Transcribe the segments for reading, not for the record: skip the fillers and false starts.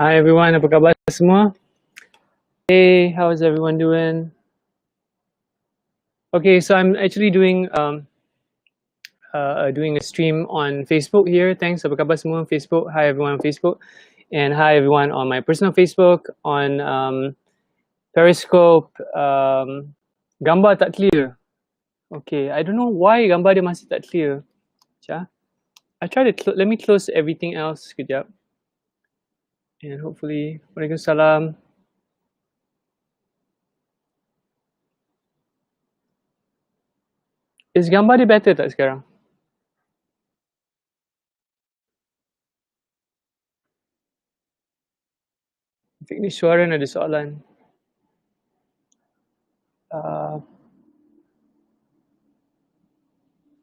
Hi everyone, apa khabar semua? Hey, how's everyone doing? Okay, so I'm actually doing a stream on Facebook here. Thanks, apa khabar semua on Facebook? Hi everyone on Facebook, and hi everyone on my personal Facebook, on Periscope. Gambar tak clear. Okay, I don't know why gambar dia masih tak clear. Sekejap. I try to let me close everything else sekejap. And hopefully, Waalaikumsalam. Is gambar dia better tak sekarang? Ni suara ada soalan.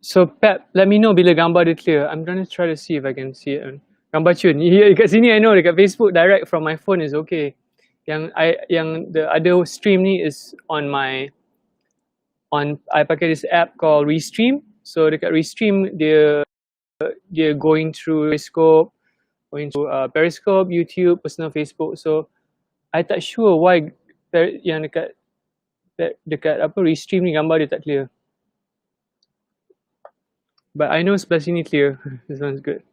So Pep, let me know bila gambar dia clear. I'm gonna try to see if I can see it. Gambar cun. Yeah, dekat sini I know, dekat Facebook direct from my phone is okay. Yang the other stream ni is I pakai this app called Restream. So dekat Restream dia going through Periscope, YouTube, personal Facebook. So I tak sure why yang dekat apa Restream ni gambar dia tak clear. But I know sebelah sini clear. This one's good.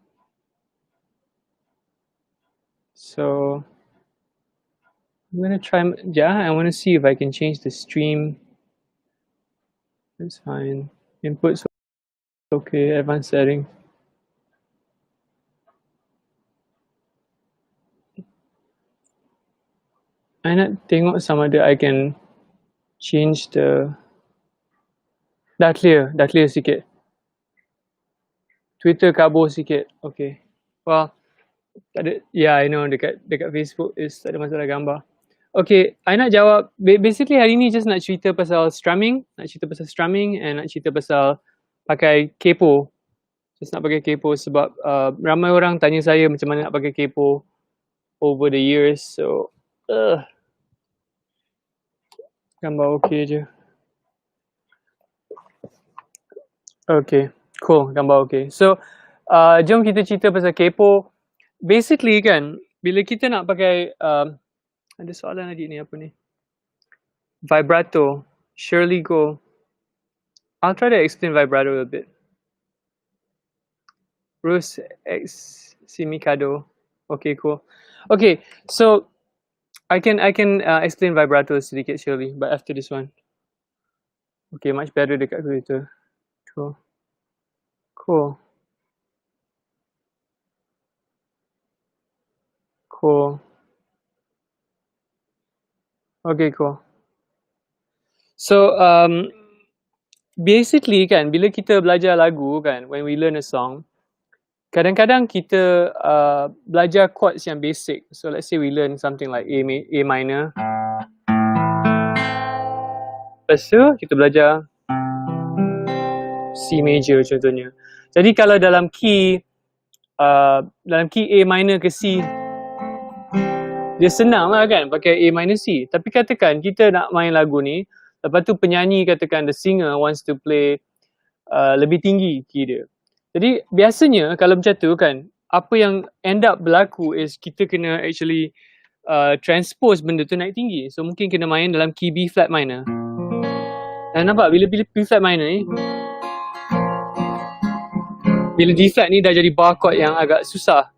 So I'm gonna try. Yeah, I want to see if I can change the stream. That's fine. Inputs okay. Advanced setting. I nak tengok sama ada I can change the. Dah clear sikit. Twitter kabur sikit. Okay. Well, tak ada. Yeah, I know dekat Facebook is tak ada masalah gambar. Okay, I nak jawab. Basically hari ni just nak cerita pasal strumming, and nak cerita pasal pakai Capo. Just nak pakai Capo sebab ramai orang tanya saya macam mana nak pakai Capo over the years. So, gambar okay je. Okay, cool, gambar okay. So, jom kita cerita pasal Capo. Basically kan, bila kita nak pakai ada soalan adik ni, apa ni? Vibrato, Shirley Go. I'll try to explain vibrato a bit. Bruce X Simicado. Okay, cool. Okay, so I can explain vibrato sedikit Shirley, but after this one. Okay, much better dekat Twitter. Cool. Okay, cool. So, basically kan, bila kita belajar lagu kan, when we learn a song, kadang-kadang kita belajar chords yang basic. So, let's say we learn something like A minor. Lepas tu, kita belajar C major contohnya. Jadi, kalau dalam key A minor ke C, dia senang lah kan pakai A minor C. Tapi katakan kita nak main lagu ni, lepas tu penyanyi katakan the singer wants to play lebih tinggi key dia. Jadi biasanya kalau macam tu kan, apa yang end up berlaku is kita kena actually transpose benda tu naik tinggi. So mungkin kena main dalam key B flat minor. Dan nampak bila B flat minor ni, bila D flat ni dah jadi bar chord yang agak susah.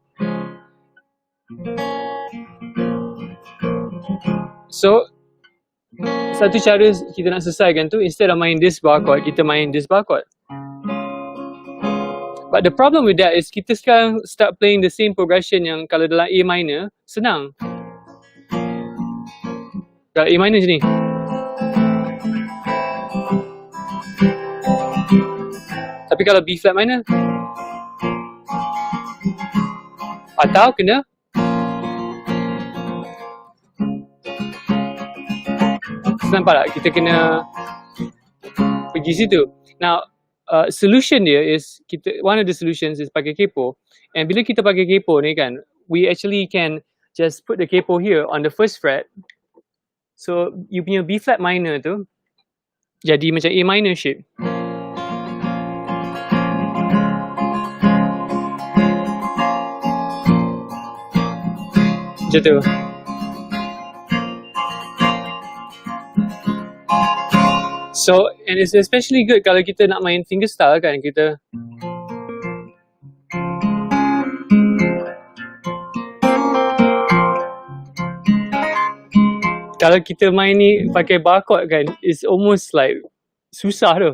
So, satu cara kita nak selesaikan tu, instead of main this bar chord, kita main this bar chord. But the problem with that is kita sekarang start playing the same progression yang kalau dalam A minor, senang. Dalam A minor macam ni. Tapi kalau B flat minor, atau kena nampak tak? Kita kena pergi situ. Now, solution dia is one of the solutions is pakai Capo. And bila kita pakai Capo ni kan, we actually can just put the Capo here on the first fret. So, you punya B flat minor tu jadi macam A minor shape. Macam tu. So, and it's especially good kalau kita nak main fingerstyle kan, kita kalau kita main ni pakai bar chord kan, it's almost like susah tu.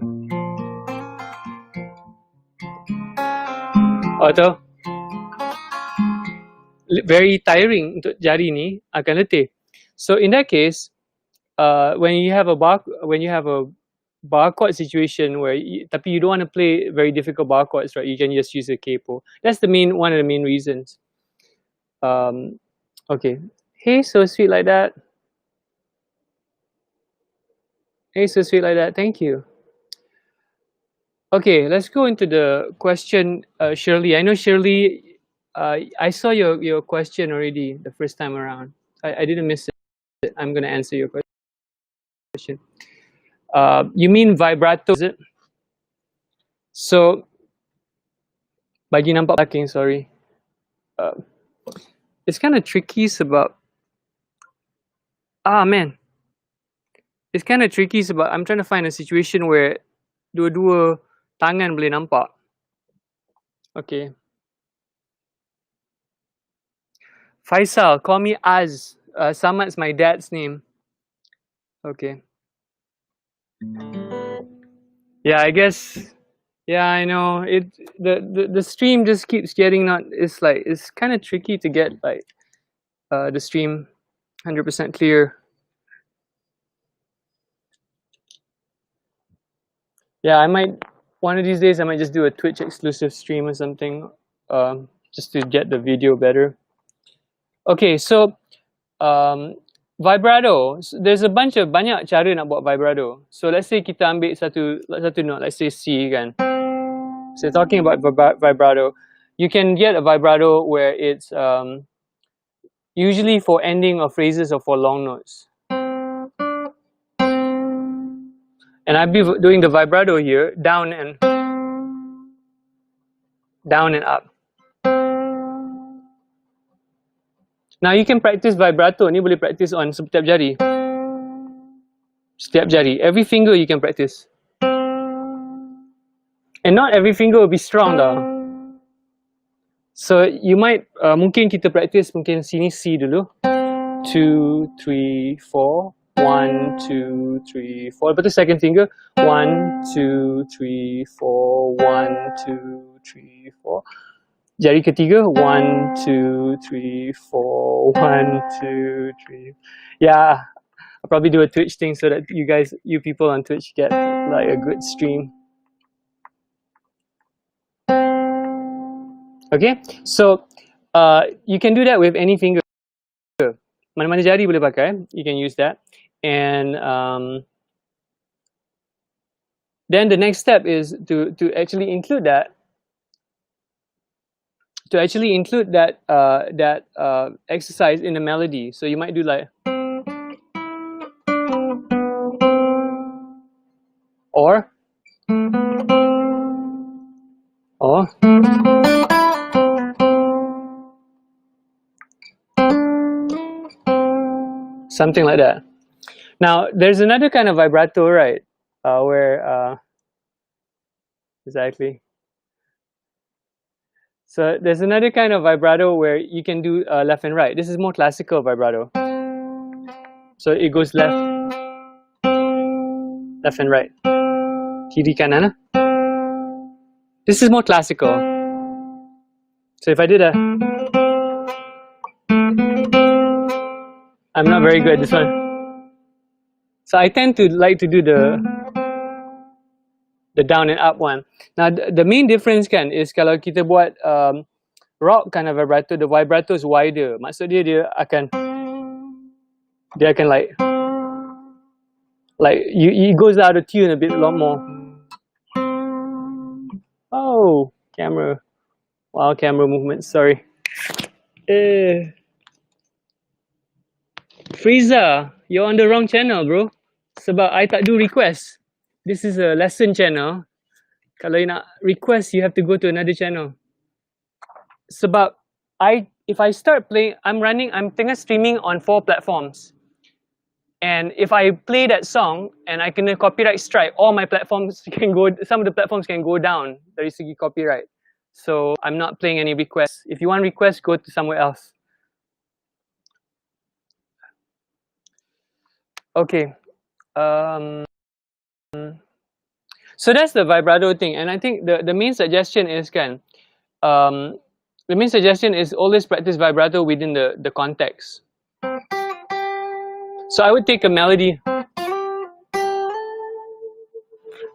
Atau very tiring untuk jari ni, akan letih. So in that case, when you have a bar chord situation where tapi you don't want to play very difficult bar chords, right? You can just use a capo. That's one of the main reasons. Okay. Hey, so sweet like that. Hey, so sweet like that. Thank you. Okay, let's go into the question, Shirley. I know Shirley, I saw your question already the first time around. I didn't miss it. I'm going to answer your question. You mean vibrato, is it? So, bagi nampak belakang, sorry. It's kind of tricky sebab, man. It's kind of tricky sebab I'm trying to find a situation where dua-dua tangan boleh nampak. Okay. Faisal, call me Az. Samad's my dad's name. Okay. Yeah, I guess. Yeah, I know. The stream just keeps getting it's kind of tricky to get like the stream 100% clear. Yeah, one of these days I might just do a Twitch exclusive stream or something, just to get the video better. Okay, so vibrato. There's banyak cara nak buat vibrato. So let's say kita ambil satu note, let's say C kan. So talking about vibrato, you can get a vibrato where it's usually for ending of phrases or for long notes. And I'll be doing the vibrato here, down and up. Now you can practice vibrato, ni boleh practice on setiap jari. Setiap jari, every finger you can practice. And not every finger will be strong though. So you might, mungkin kita practice mungkin sini C dulu. 2, 3, 4. 1, 2, 3, 4. Lepas tu second finger. 1, 2, 3, 4. 1, 2, 3, 4. Jari ketiga. 1, 2, 3, 4. 1, 2, 3. Yeah, I'll probably do a Twitch thing so that you people on Twitch get like a good stream. Okay, so you can do that with any finger. Mana-mana jari boleh pakai. You can use that. And then the next step is to actually include that. To actually include that exercise in the melody. So you might do like, or something like that. Now, there's another kind of vibrato, right? Where exactly. So there's another kind of vibrato where you can do left and right. This is more classical vibrato. So it goes left and right. Kiri kanan. This is more classical. So if I did I'm not very good at this one. So I tend to like to do the down and up one. Now the main difference kan is kalau kita buat rock kind of vibrato, the vibrato is wider. Maksud dia akan like it goes out of tune a lot more. Oh, camera. Wow, camera movements, sorry. Frieza, you're on the wrong channel, bro. Sebab I tak do request. This is a lesson channel. Kalau you nak request, you have to go to another channel. Sebab if I start playing, I'm tengah streaming on 4 platforms. And if I play that song and I kena copyright strike, all my platforms can go, some of the platforms can go down dari segi copyright. So I'm not playing any requests. If you want requests, go to somewhere else. Okay. So that's the vibrato thing. And I think the main suggestion is the main suggestion is always practice vibrato within the context. So I would take a melody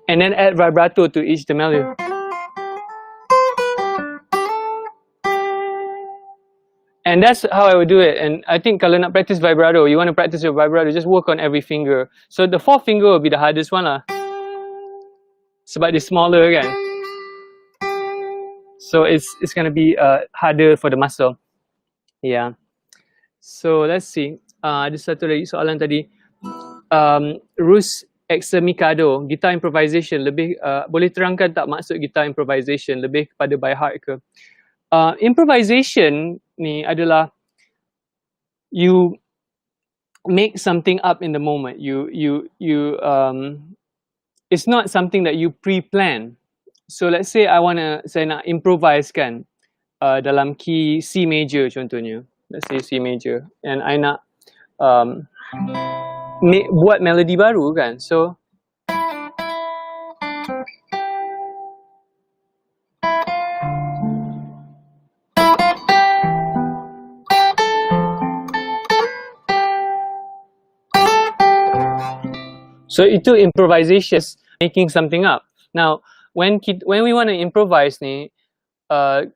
and then add vibrato to each the melody. And that's how I would do it. And I think kalau nak practice vibrato, you want to practice your vibrato, just work on every finger. So the 4th finger will be the hardest one lah. Sebab dia smaller kan. So it's going to be harder for the muscle. Yeah. So let's see. Ada satu lagi soalan tadi. Rus Examicado, guitar improvisation, lebih boleh terangkan tak maksud guitar improvisation, lebih kepada by heart ke? Improvisation ni adalah you make something up in the moment. It's not something that you pre-plan. So let's say saya nak improvise kan dalam key C major contohnya. Let's say C major, and I nak buat melodi baru kan. So itu improvisation, making something up. Now when we want to improvise ni,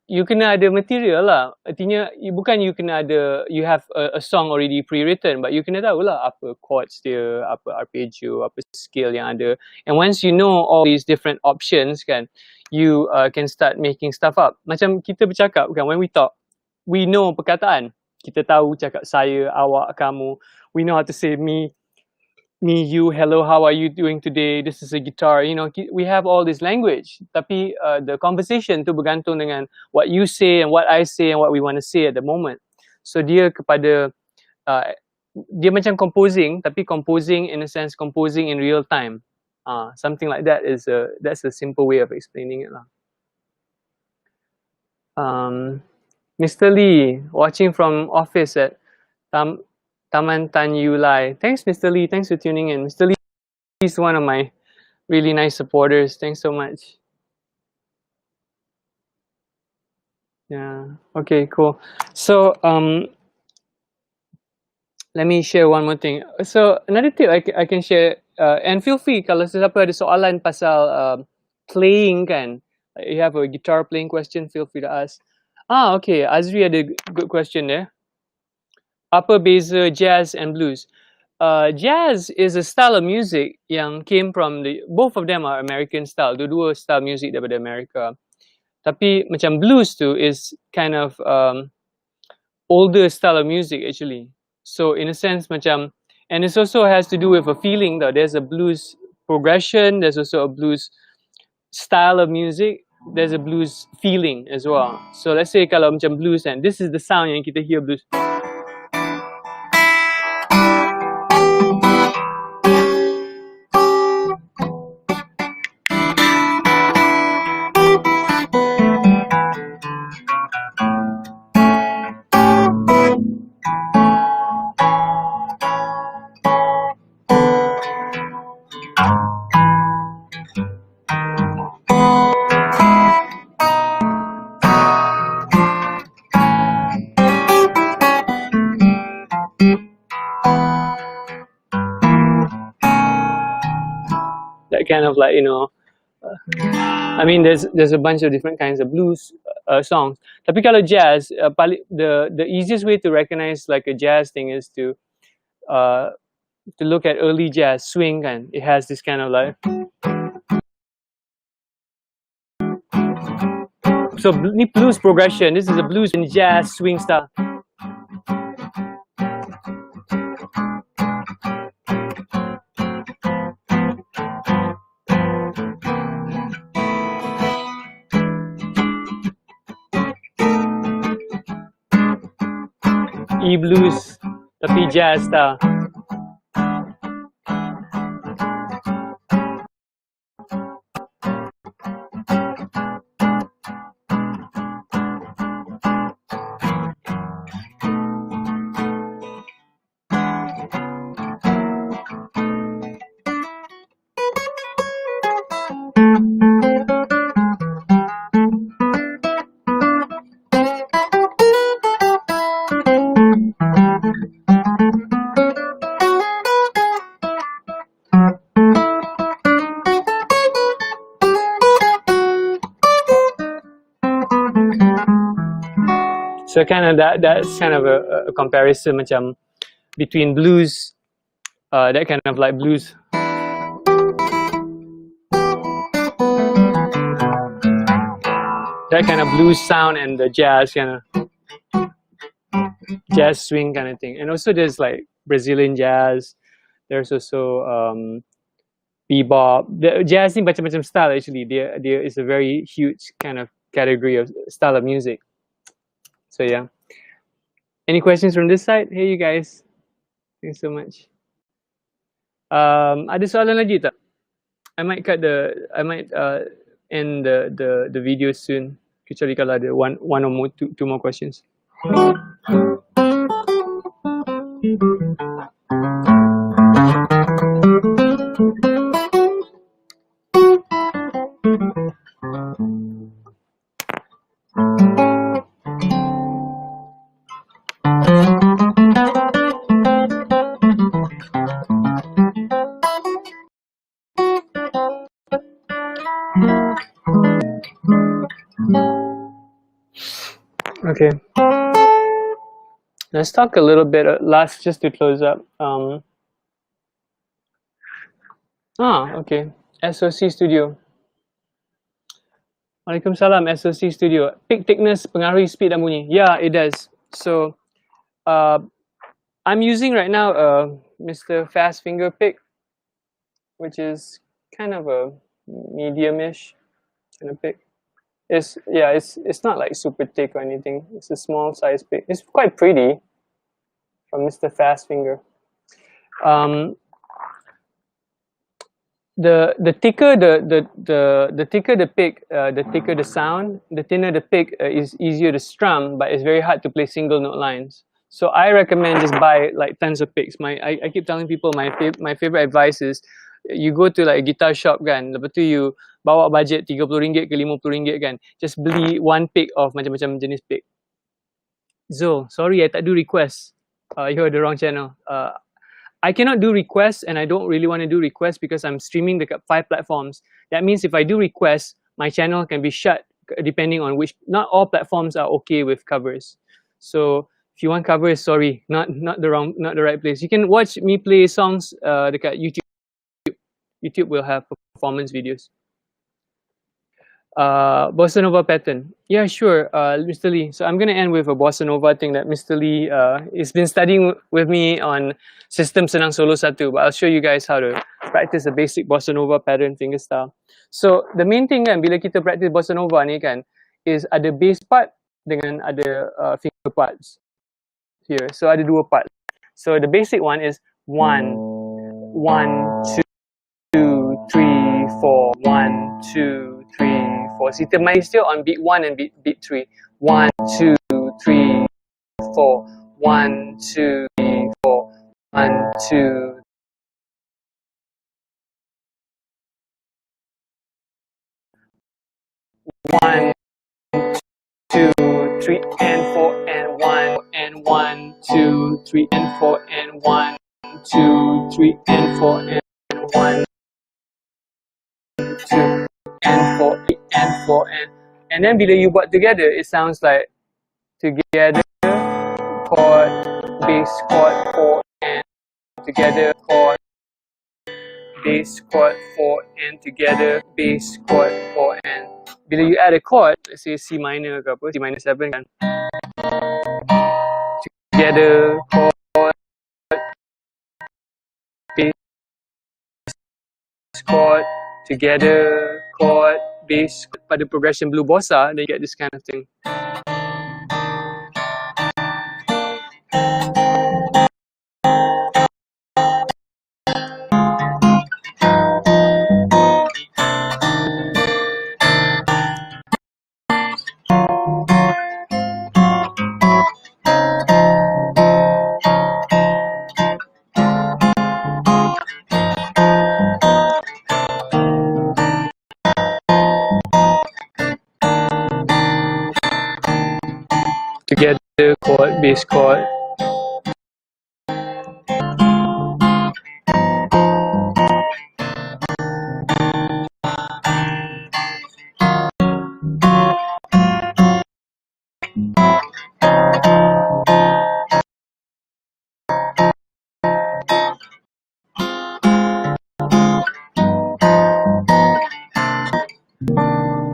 you kena ada material lah. Artinya bukan you kena ada, you have a song already pre-written, but you kena tahu lah apa chords dia, apa arpeggio, apa scale yang ada. And once you know all these different options kan, you can start making stuff up. Macam kita bercakap kan, when we talk, we know perkataan. Kita tahu cakap saya, awak, kamu. We know how to say me, you, hello, how are you doing today, this is a guitar, you know, we have all this language. Tapi the conversation tu bergantung dengan what you say and what I say and what we want to say at the moment. So dia kepada, dia macam composing, tapi composing in a sense, composing in real time. Something like that is that's a simple way of explaining it lah. Mr. Lee, watching from office at Taman Tan Yu Lai. Thanks, Mr. Lee. Thanks for tuning in. Mr. Lee is one of my really nice supporters. Thanks so much. Yeah. Okay, cool. So, let me share one more thing. So, another tip I can share, and feel free kalau sesiapa ada soalan pasal playing kan, you have a guitar playing question, feel free to ask. Okay. Azri ada good question there. Apa beza jazz and blues? Jazz is a style of music yang came from both of them are American style. Dua-dua style music daripada Amerika. Tapi macam blues tu is kind of older style of music actually. So in a sense macam, and it also has to do with a feeling though. There's a blues progression, there's also a blues style of music, there's a blues feeling as well. So let's say kalau macam blues and this is the sound yang kita hear blues. Kind of like, you know, I mean there's a bunch of different kinds of blues songs. Tapi kalau jazz, the easiest way to recognize like a jazz thing is to look at early jazz swing kan. It has this kind of like, so ni blues progression. This is a blues and jazz swing style. E blues tapi jazz tau. So kind of that's kind of a comparison macam between blues, that kind of like blues. That kind of blues sound and the jazz kind of jazz swing kind of thing. And also there's like Brazilian jazz. There's also bebop. The jazz ni macam-macam style actually. There is a very huge kind of category of style of music. So yeah. Any questions from this side? Hey you guys. Thanks so much. Ada soalan lagi tak? I might end the video soon. Kecuali kalau ada one or more two more questions. Okay. Let's talk a little bit last just to close up. Okay. SOC Studio. Waalaikumsalam, SOC Studio. Pick thickness pengaruhi speed dan bunyi. Yeah, it does. So, I'm using right now Mr. Fast Finger pick, which is kind of a medium-ish kind of pick. It's not like super thick or anything. It's a small size pick. It's quite pretty from Mr. Fast Finger. The thicker the thicker the pick, the thicker the sound, the thinner the pick is easier to strum, but it's very hard to play single note lines. So I recommend just buy like tons of picks. I keep telling people my favorite advice is you go to like a guitar shop kan, lepas tu you bawa budget RM30 ke RM50 kan, just beli one pick of macam-macam jenis pick. Zo, sorry I tak do request. You're the wrong channel. I cannot do requests and I don't really want to do requests because I'm streaming dekat 5 platforms. That means if I do requests, my channel can be shut depending on which, not all platforms are okay with covers. So if you want covers, sorry, not the right place. You can watch me play songs dekat YouTube. YouTube will have performance videos. Bossa Nova pattern. Yeah, sure, Mr. Lee. So I'm going to end with a Bossa Nova thing that Mr. Lee has been studying with me on System Senang Solo 1, but I'll show you guys how to practice a basic Bossa Nova pattern finger style. So the main thing kan, bila kita practice Bossa Nova ni kan, is ada bass part dengan ada finger parts here. So ada dua part. So the basic one is 1, 1, 2, 3, 4, 1, 2, 3, 4. So kita main still on beat 1 and beat 3. 1, 2, 3, 4. 1, 2, 3, 4. 1, 2. One, 2, 3, and 4, and 1, and 1, 2, 3, and 4, and 1, 2, 3, and 4, and 1, 2, and 4, and 4, and then bila you buat together, it sounds like together, chord, bass, chord, 4, and together, chord, bass, chord, 4, and together, bass, chord, 4, and bila you add a chord, let's say C minor ke apa, C minor 7 kan, together, chord, bass, chord, together, chord, bass, pada progression blue bossa, then you get this kind of thing. chord, bass chord.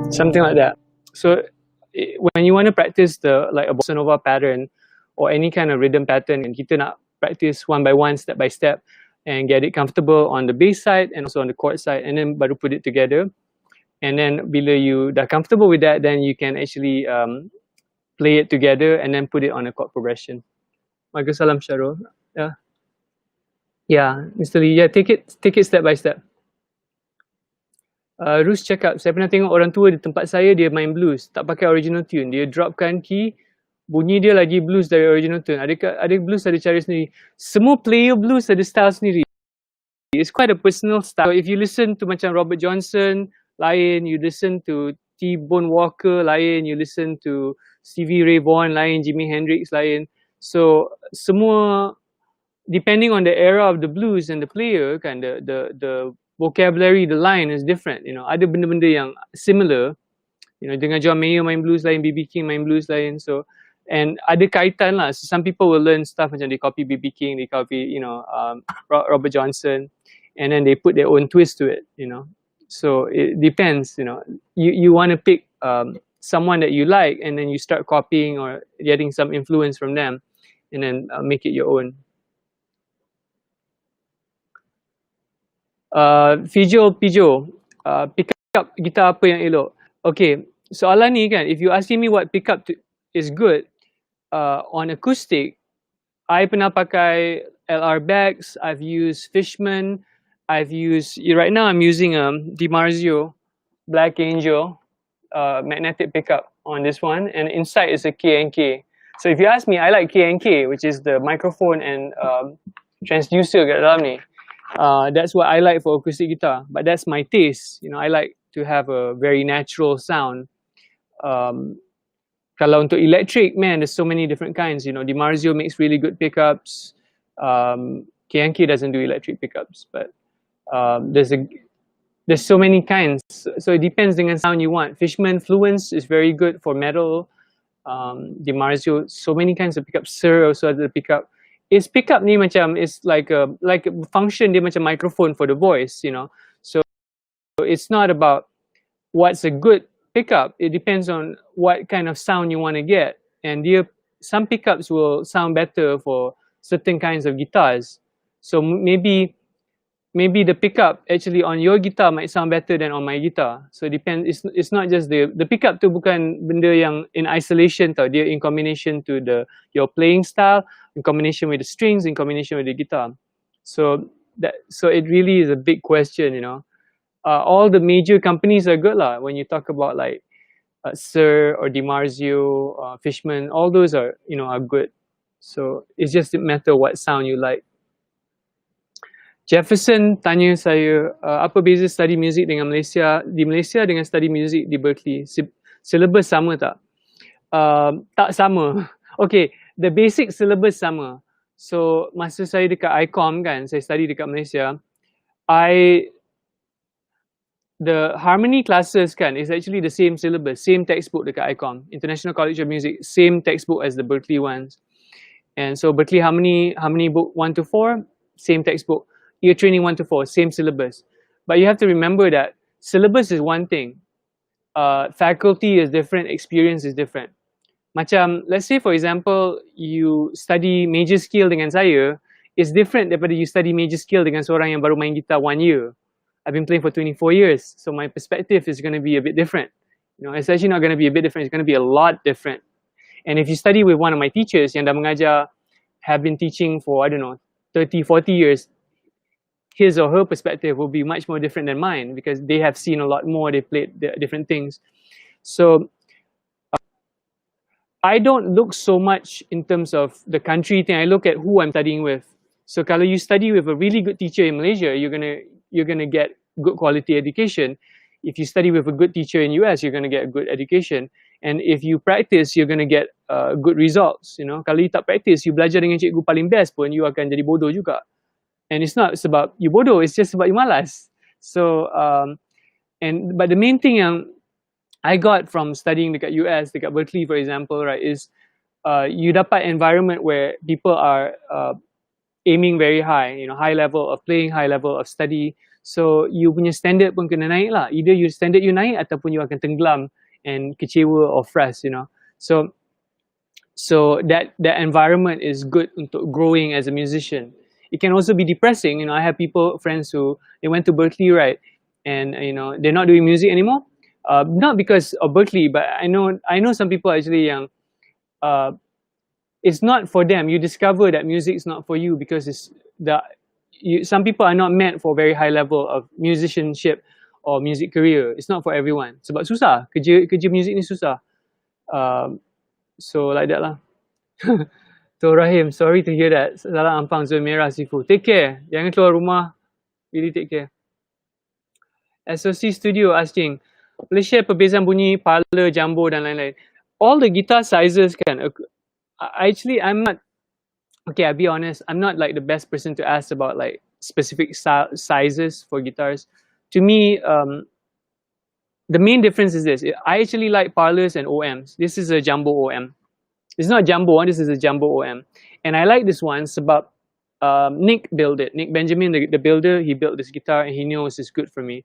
Something like that. So when you want to practice the like a bossa nova pattern or any kind of rhythm pattern, and kita nak practice one by one, step by step, and get it comfortable on the bass side and also on the chord side, and then baru put it together. And then bila you dah comfortable with that, then you can actually play it together and then put it on a chord progression. Waalaikumsalam Syarul. Yeah, Mr. Lee. Yeah, take it step by step. Rus cakap, saya pernah tengok orang tua di tempat saya, dia main blues, tak pakai original tune. Dia dropkan key, bunyi dia lagi blues dari original tune. Ada blues ada cara sendiri. Semua player blues ada style sendiri. It's quite a personal style. So if you listen to macam Robert Johnson, lain. You listen to T-Bone Walker, lain. You listen to Stevie Ray Vaughan, lain. Jimi Hendrix, lain. So semua, depending on the era of the blues and the player, kan, the vocabulary, the line is different. You know, ada benda-benda yang similar. You know, dengan John Mayer main blues lain, B.B. King main blues lain. So, and ada kaitan lah. So some people will learn stuff macam they copy B.B. King, they copy, you know, Robert Johnson, and then they put their own twist to it. You know, so it depends. You know, you want to pick someone that you like, and then you start copying or getting some influence from them, and then make it your own. Pijo, pick up gitar apa yang elok? Okay, soalan ni kan, if you asking me what pickup is good on acoustic, I pernah pakai LR Bags, I've used Fishman, I've used, right now I'm using a DiMarzio Black Angel magnetic pickup on this one, and inside is a K&K. So if you ask me, I like K&K, which is the microphone and transducer kat dalam ni. That's what I like for acoustic guitar, but that's my taste. You know, I like to have a very natural sound. Kalau untuk electric, man, there's so many different kinds. You know, DiMarzio makes really good pickups. K&K doesn't do electric pickups, but there's so many kinds. So it depends dengan sound you want. Fishman Fluence is very good for metal. DiMarzio, so many kinds of pickups. Sir also ada pickup. Is pickup ni macam, it's like a function dia macam microphone for the voice, you know. So it's not about what's a good pickup. It depends on what kind of sound you want to get. And some pickups will sound better for certain kinds of guitars. So maybe the pickup actually on your guitar might sound better than on my guitar. So it depends. It's not just the pickup tu bukan benda yang in isolation tau. Dia in combination to your playing style, in combination with the strings, in combination with the guitar. So it really is a big question, you know. All the major companies are good lah. When you talk about like Sir or DiMarzio, Fishman, all those are, you know, are good. So it's just a matter what sound you like. Jefferson tanya saya, apa beza study music dengan di Malaysia dengan study music di Berkeley? Syllabus sama tak? Tak sama. Okay, the basic syllabus sama. So masa saya dekat ICOM kan, saya study dekat Malaysia, the harmony classes kan is actually the same syllabus, same textbook dekat ICOM, International College of Music, same textbook as the Berkeley ones. And so Berkeley harmony book 1 to 4, same textbook. Ear training 1 to 4, same syllabus. But you have to remember that syllabus is one thing. Faculty is different, experience is different. Macam, let's say for example, you study major scale dengan saya, is different daripada you study major scale dengan seorang yang baru main gitar 1 year. I've been playing for 24 years, so my perspective is going to be a bit different. You know, it's actually not going to be a bit different, it's going to be a lot different. And if you study with one of my teachers yang dah mengajar, have been teaching for, I don't know, 30, 40 years, his or her perspective will be much more different than mine because they have seen a lot more, they played different things. So I don't look so much in terms of the country thing, I look at who I'm studying with. So kalau you study with a really good teacher in Malaysia, you're gonna get good quality education. if you study with a good teacher in US, you're going to get a good education. And if you practice, you're going to get good results. You know, kalau you tak practice, you belajar dengan cikgu paling best pun, you akan jadi bodoh juga. And it's not sebab you bodoh, it's just sebab you malas. So, but the main thing yang I got from studying dekat US, dekat Berkeley for example, right, is you dapat environment where people are aiming very high, you know, high level of playing, high level of study. So you punya standard pun kena naik lah. Either you standard you naik ataupun you akan tenggelam and kecewa or frust, you know. So that environment is good untuk growing as a musician. It can also be depressing, you know. I have friends who they went to Berkeley, right, and you know they're not doing music anymore. Not because of Berkeley, but I know some people actually yang it's not for them. You discover that music is not for you because some people are not meant for very high level of musicianship or music career. It's not for everyone. Sebab susah, kerja music ni susah. So like that lah. So Rahim, sorry to hear that. Salah ampang zon merah Sifu. Take care. Jangan keluar rumah. Really take care. SOC Studio asking, boleh share perbezaan bunyi, parlor, jumbo dan lain-lain. All the guitar sizes kan. Actually, I'm not. Okay, I'll be honest. I'm not like the best person to ask about like specific sizes for guitars. To me, the main difference is this. I actually like parlors and OMs. This is a jumbo OM. It's not a jumbo one. This is a jumbo OM, and I like this one sebab Nick built it. Nick Benjamin, the builder, he built this guitar and he knows it's good for me.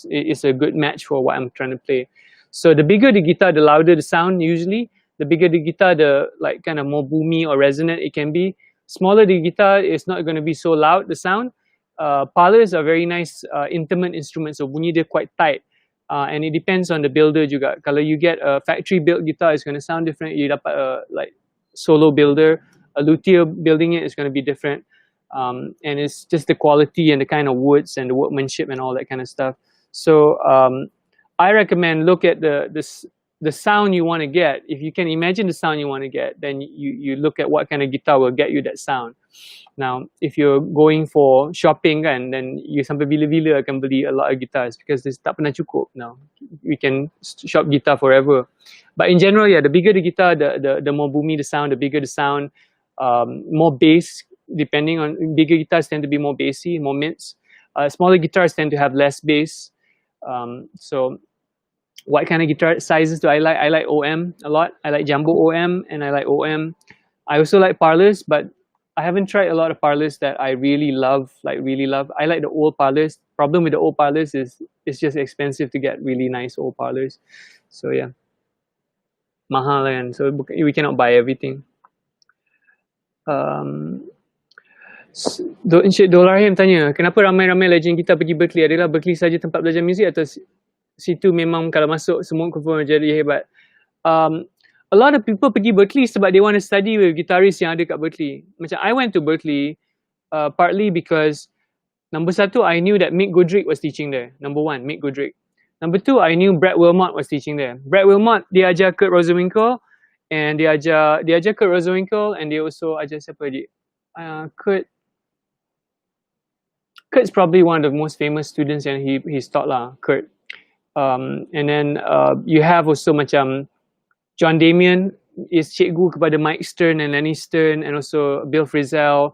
It's a good match for what I'm trying to play. So the bigger the guitar, the louder the sound usually. The bigger the guitar, the like kind of more boomy or resonant it can be. Smaller the guitar, it's not going to be so loud, the sound. Parlors are very nice intimate instruments, so bunyi dia quite tight. And it depends on the builder juga. Kalau you get a factory built guitar, it's going to sound different. You dapat a like solo builder, a luthier building it, it's going to be different. And it's just the quality and the kind of woods and the workmanship and all that kind of stuff. So I recommend look at the sound you want to get. If you can imagine the sound you want to get, then you look at what kind of guitar will get you that sound. Now, if you're going for shopping kan, then you sampai bila-bila akan beli a lot of guitars because this tak pernah cukup. Now, we can shop guitar forever. But in general, yeah, the bigger the guitar, the more boomy the sound, the bigger the sound, more bass. Depending on bigger guitars tend to be more bassy, more mids. Smaller guitars tend to have less bass. So what kind of guitar sizes do I like? I like OM a lot. I like jumbo OM and I like OM. I also like parlors, but I haven't tried a lot of parlors that I really love, I like the old parlors. Problem with the old parlors is it's just expensive to get really nice old parlors. So yeah, mahal kan. So we cannot buy everything. Encik Dolarhim tanya, kenapa ramai-ramai legend gitar pergi Berkeley? Adalah Berkeley saja tempat belajar muzik atau situ memang kalau masuk semua confirm jadi hebat? A lot of people pergi Berkeley sebab they want to study with guitarists yang ada kat Berkeley. Macam I went to Berkeley partly because number satu, I knew that Mick Goodrick was teaching there. Number one, Mick Goodrick. Number two, I knew Brad Wilmot was teaching there. Brad Wilmot, dia ajar Kurt Rosenwinkel and dia ajar Kurt Rosenwinkel and dia also ajar siapa lagi? Kurt's probably one of the most famous students yang he's taught lah, Kurt. And then you have also macam John Damien is cikgu kepada Mike Stern and Lenny Stern and also Bill Frisell.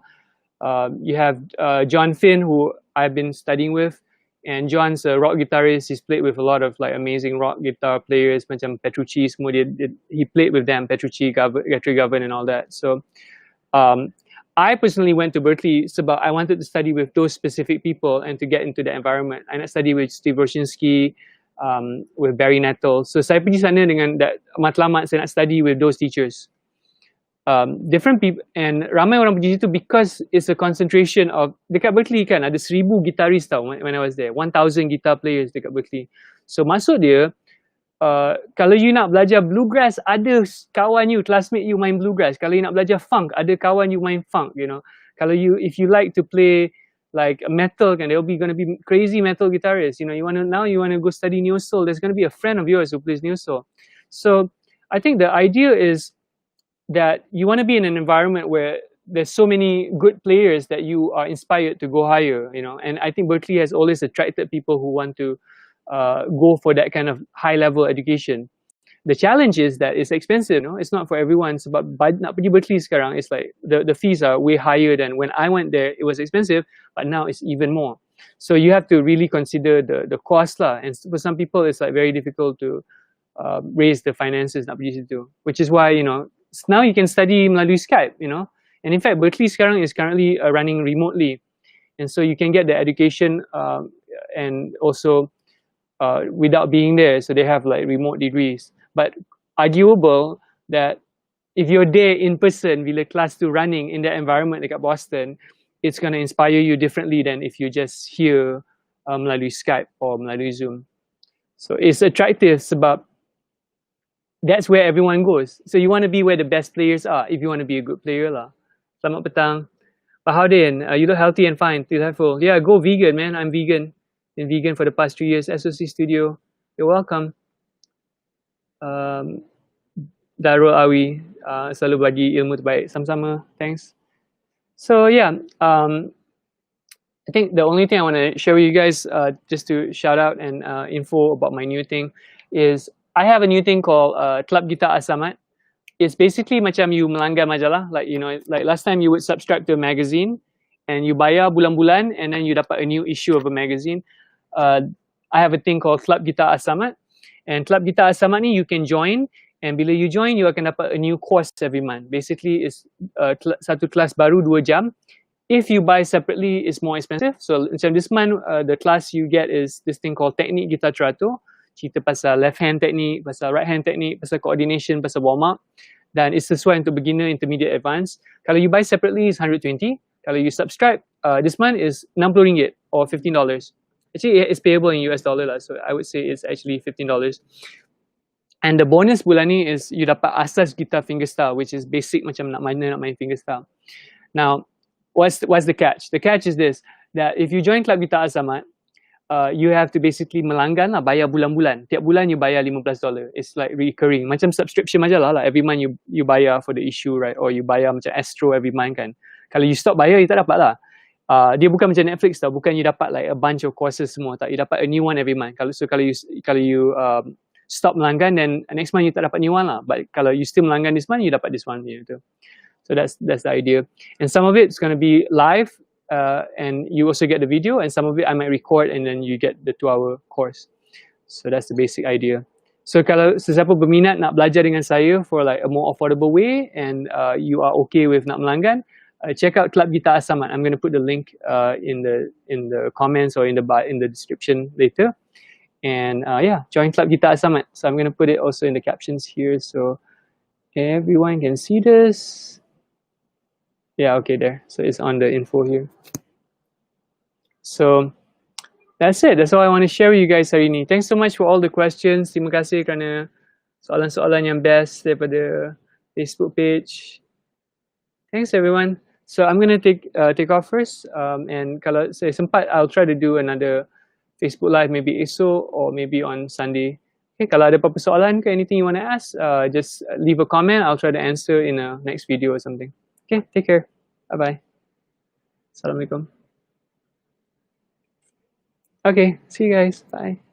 You have John Finn, who I've been studying with, and John's a rock guitarist. He's played with a lot of like amazing rock guitar players, macam Petrucci semua. He played with them, Petrucci, Guthrie Govan and all that. So I personally went to Berkeley sebab I wanted to study with those specific people and to get into the environment. I nak study with Steve Roshinsky, with Barry Nettle. So saya pergi sana dengan matlamat saya nak study with those teachers. Different people, and ramai orang pergi situ because it's a concentration of, dekat Berkeley kan ada 1,000 gitaris tau when I was there, 1,000 guitar players dekat Berkeley. So masuk dia, kalau you nak belajar bluegrass, ada kawan you, classmate you main bluegrass. Kalau you nak belajar funk, ada kawan you main funk, you know. If you like to play like metal, and there'll be going to be crazy metal guitarists. You know, you want to go study neo soul. There's going to be a friend of yours who plays neo soul. So I think the idea is that you want to be in an environment where there's so many good players that you are inspired to go higher. You know, and I think Berkeley has always attracted people who want to go for that kind of high level education. The challenge is that it's expensive, no? It's not for everyone. Sebab nak pergi Berkeley sekarang, it's like the fees are way higher than when I went there. It was expensive, but now it's even more. So you have to really consider the cost lah. And for some people, it's like very difficult to raise the finances nak pergi situ. Which is why, you know, now you can study melalui Skype, you know. And in fact, Berkeley sekarang is currently running remotely. And so you can get the education and also without being there. So they have like remote degrees. But arguable that if you're there in person, bila kelas tu running in that environment dekat Boston, it's going to inspire you differently than if you just hear melalui Skype or melalui Zoom. So it's attractive sebab that's where everyone goes. So you want to be where the best players are if you want to be a good player lah. Selamat petang. Bahauddin, you look healthy and fine. Delightful. Yeah, go vegan, man. I'm vegan. Been vegan for the past 3 years. SOC Studio. You're welcome. Darul Awi, selalu bagi ilmu terbaik. Sama-sama. Thanks. So yeah, I think the only thing I want to share with you guys, just to shout out and info about my new thing, is I have a new thing called Club Gitar Asamat. It's basically macam you melanggar majalah, like, you know, like last time you would subscribe to a magazine and you bayar bulan-bulan and then you dapat a new issue of a magazine. I have a thing called Club Gitar Asamat, and Club Gitar Asamat ni you can join, and bila you join you akan dapat a new course every month. Basically it's satu kelas baru 2 jam. If you buy separately, it's more expensive. So macam this month, the class you get is this thing called Teknik Gitar Teratur. Cerita pasal left hand technique, pasal right hand technique, pasal coordination, pasal warm up. Dan it's sesuai untuk beginner, intermediate, advanced. Kalau you buy separately, it's 120. Kalau you subscribe, this month is RM60 or $15. Actually, it's payable in US dollar lah. So I would say it's actually $15. And the bonus bulan ni is you dapat asas gitar fingerstyle, which is basic macam nak main fingerstyle. Now, what's the catch? The catch is this, that if you join Club Gitar Asamat, you have to basically melanggan lah, bayar bulan-bulan. Tiap bulan you bayar $15. It's like recurring. Macam subscription majalah lah. Every month you bayar for the issue, right? Or you bayar macam Astro every month kan. Kalau you stop bayar, you tak dapat lah. Dia bukan macam Netflix tau. Bukan you dapat like a bunch of courses semua. Tak, you dapat a new one every month. Kalau you stop melanggan, then next month you tak dapat new one lah. But kalau you still melanggan this month, you dapat this one. You know, so that's the idea. And some of it's going to be live. And you also get the video, and some of it I might record, and then you get the 2-hour course. So that's the basic idea. So kalau sesiapa berminat nak belajar dengan saya for like a more affordable way, and you are okay with nak melanggan, check out Club Gitar Asamat. I'm going to put the link in the comments or in the description later. And yeah, join Club Gitar Asamat. So I'm going to put it also in the captions here so everyone can see this. Yeah, okay, there. So it's on the info here. So that's it. That's all I want to share with you guys hari ni. Thanks so much for all the questions. Terima kasih kerana soalan-soalan yang best daripada Facebook page. Thanks everyone. So I'm gonna take off first. And kalau saya sempat, I'll try to do another Facebook Live maybe esok or maybe on Sunday. Okay, kalau ada apa-apa soalan ke anything you want to ask, just leave a comment. I'll try to answer in a next video or something. Okay, take care. Bye-bye. Assalamualaikum. Okay, see you guys. Bye.